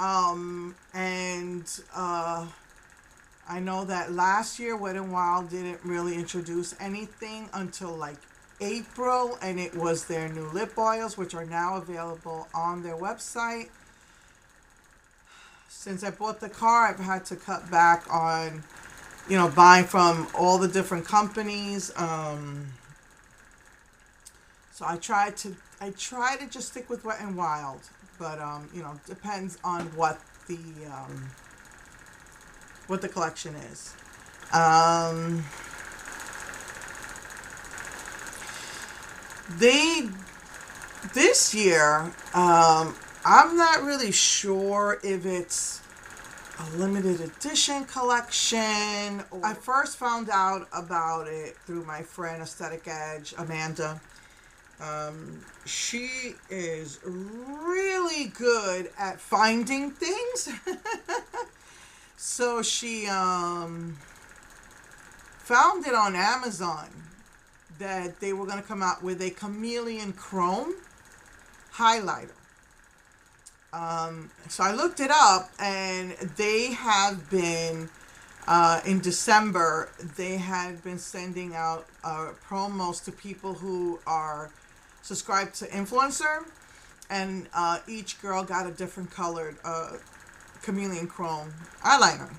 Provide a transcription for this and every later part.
And I know that last year Wet n Wild didn't really introduce anything until like April, and it was their new lip oils, which are now available on their website. Since I bought the car, I've had to cut back on, buying from all the different companies. So I try to just stick with Wet and Wild, but depends on what the collection is. Um, they this year, I'm not really sure if it's a limited edition collection. I first found out about it through my friend Aesthetic Edge, Amanda. She is really good at finding things. So she found it on Amazon that they were going to come out with a chameleon chrome highlighter. So I looked it up, and they have been, in December, they had been sending out promos to people who are subscribed to Influencer, and each girl got a different colored chameleon chrome eyeliner.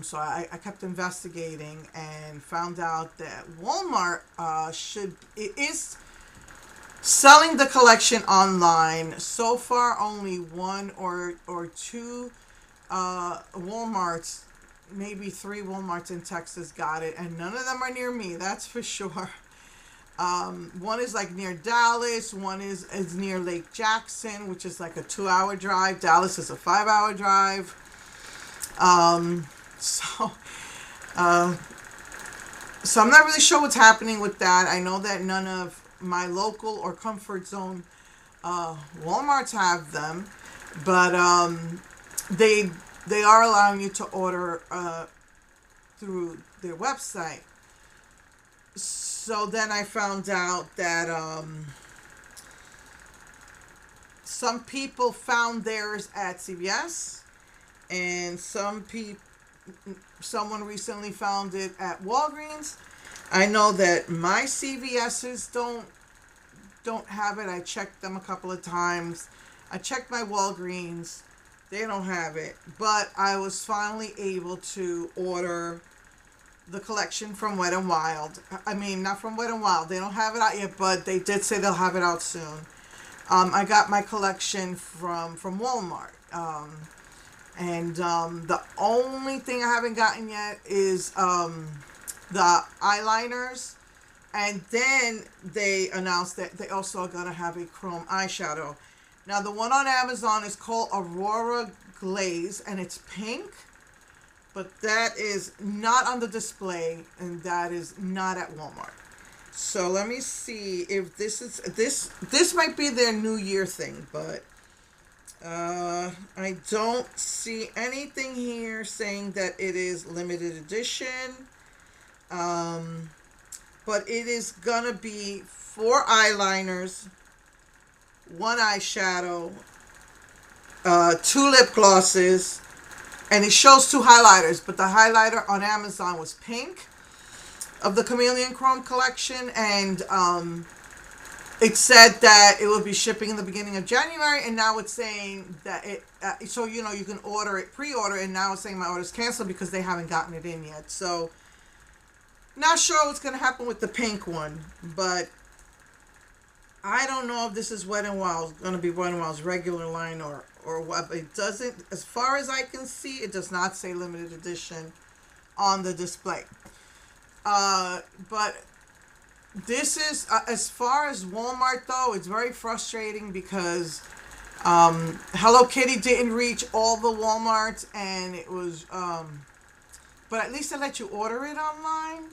So I kept investigating and found out that Walmart it is selling the collection online. So far, only one or two Walmarts, maybe three Walmarts in Texas got it, and none of them are near me. That's for sure. One is like near Dallas. One is near Lake Jackson, which is like a 2-hour drive. Dallas is a 5-hour drive. So, so I'm not really sure what's happening with that. I know that none of my local or comfort zone Walmarts have them, but they are allowing you to order through their website. So then I found out that some people found theirs at CVS, and someone recently found it at Walgreens. I know that my CVS's don't have it. I checked them a couple of times. I checked my Walgreens. They don't have it. But I was finally able to order the collection from Wet n Wild. I mean, not from Wet n Wild. They don't have it out yet, but they did say they'll have it out soon. I got my collection from Walmart. And the only thing I haven't gotten yet is the eyeliners. And then they announced that they also are going to have a chrome eyeshadow. Now, the one on Amazon is called Aurora Glaze, and it's pink. But that is not on the display, and that is not at Walmart. So let me see if this might be their New Year thing, but I don't see anything here saying that it is limited edition. But it is gonna be 4 eyeliners, 1 eyeshadow, 2 lip glosses, and it shows 2 highlighters. But the highlighter on Amazon was pink of the Chameleon Chrome collection, and it said that it will be shipping in the beginning of January, and now it's saying that it. So you can order it, pre-order, and now it's saying my order's canceled because they haven't gotten it in yet. So. Not sure what's going to happen with the pink one, but I don't know if this is Wet n Wild, going to be Wet n Wild's regular line or what. It doesn't, as far as I can see, it does not say limited edition on the display. But this is, as far as Walmart though, it's very frustrating because Hello Kitty didn't reach all the Walmarts, and it was, but at least they let you order it online.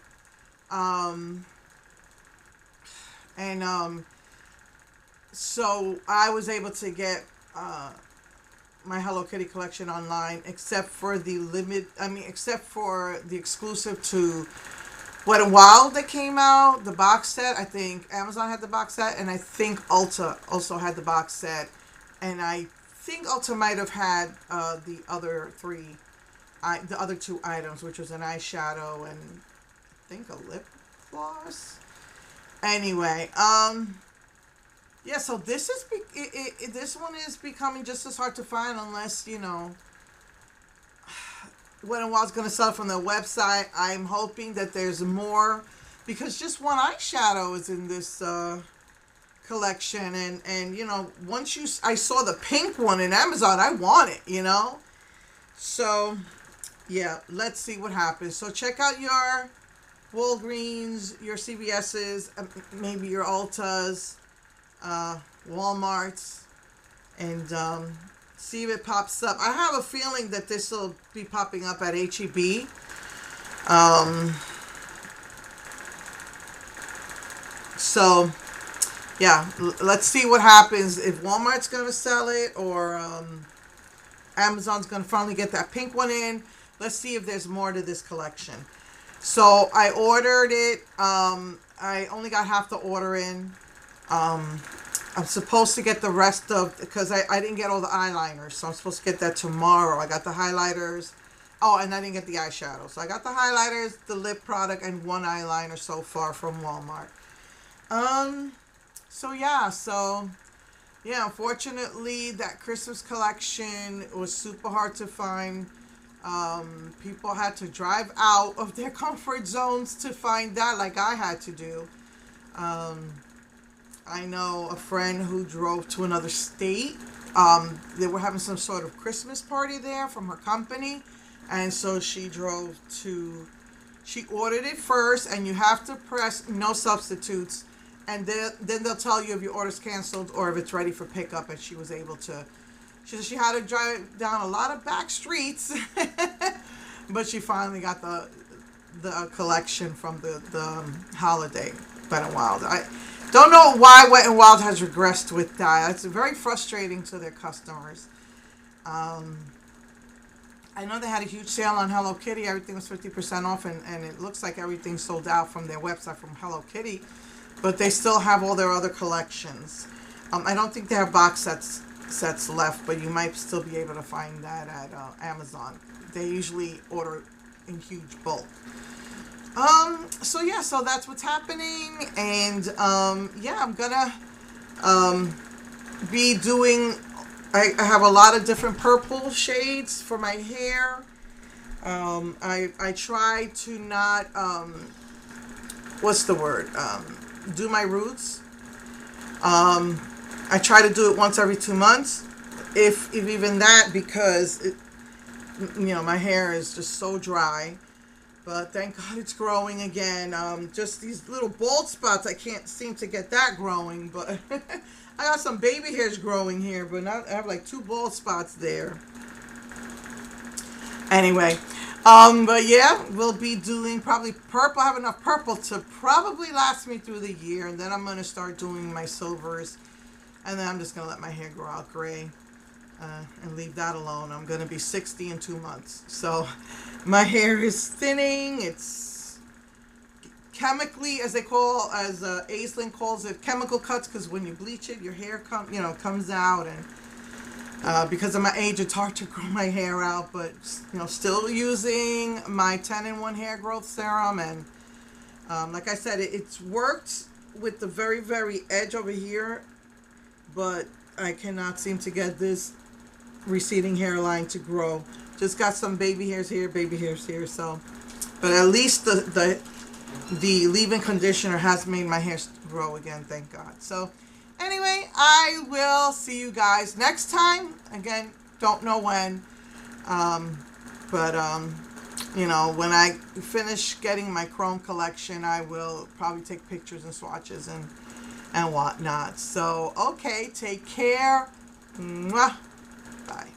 So I was able to get my Hello Kitty collection online, except for the exclusive to Wet n Wild that came out, the box set. I think Amazon had the box set, and I think Ulta also had the box set. And I think Ulta might have had the other the other two items, which was an eyeshadow and I think a lip gloss. Anyway, yeah. So this is this one is becoming just as hard to find unless Wet n Wild's going to sell from their website. I'm hoping that there's more because just one eyeshadow is in this collection, and once I saw the pink one in Amazon, I want it. So yeah, let's see what happens. So check out your Walgreens, your CVS's, maybe your Ultas, Walmarts, and see if it pops up. I have a feeling that this will be popping up at HEB. So yeah, let's see what happens if Walmart's going to sell it or Amazon's going to finally get that pink one in. Let's see if there's more to this collection. So I ordered it. I only got half the order in. I'm supposed to get the rest of, because I didn't get all the eyeliners, so I'm supposed to get that tomorrow. I got the highlighters. Oh, and I didn't get the eyeshadow. So I got the highlighters, the lip product, and one eyeliner so far from Walmart. So yeah, unfortunately, that Christmas collection was super hard to find. People had to drive out of their comfort zones to find that, like I had to do. I know a friend who drove to another state. They were having some sort of Christmas party there from her company. And so she ordered it first, and you have to press no substitutes. And then they'll tell you if your order's canceled or if it's ready for pickup. And she was able to, she said she had to drive down a lot of back streets. But she finally got the collection from the holiday Wet n Wild. I don't know why Wet n Wild has regressed with that. It's very frustrating to their customers. I know they had a huge sale on Hello Kitty. Everything was 50% off, and it looks like everything sold out from their website from Hello Kitty. But they still have all their other collections. I don't think they have box sets left, but you might still be able to find that at Amazon. They usually order in huge bulk. So that's what's happening, and yeah, I'm gonna be doing. I have a lot of different purple shades for my hair. I try to not what's the word? Do my roots. I try to do it once every 2 months, if even that, because my hair is just so dry. But thank God it's growing again. Just these little bald spots, I can't seem to get that growing. But I got some baby hairs growing here, but now I have like 2 bald spots there. Anyway, but yeah, we'll be doing probably purple. I have enough purple to probably last me through the year. And then I'm going to start doing my silvers. And then I'm just going to let my hair grow out gray. And leave that alone. I'm going to be 60 in 2 months. So my hair is thinning. It's chemically, as Aislinn calls it, chemical cuts, because when you bleach it, your hair comes out. And because of my age, it's hard to grow my hair out. But still using my 10-in-1 hair growth serum. And like I said, it's worked with the very, very edge over here. But I cannot seem to get this receding hairline to grow. Just got some baby hairs here, so, but at least the leave-in conditioner has made my hair grow again, thank God. So anyway, I will see you guys next time. Again, don't know when, but when I finish getting my chrome collection, I will probably take pictures and swatches and whatnot. So okay, take care. Mwah. Bye.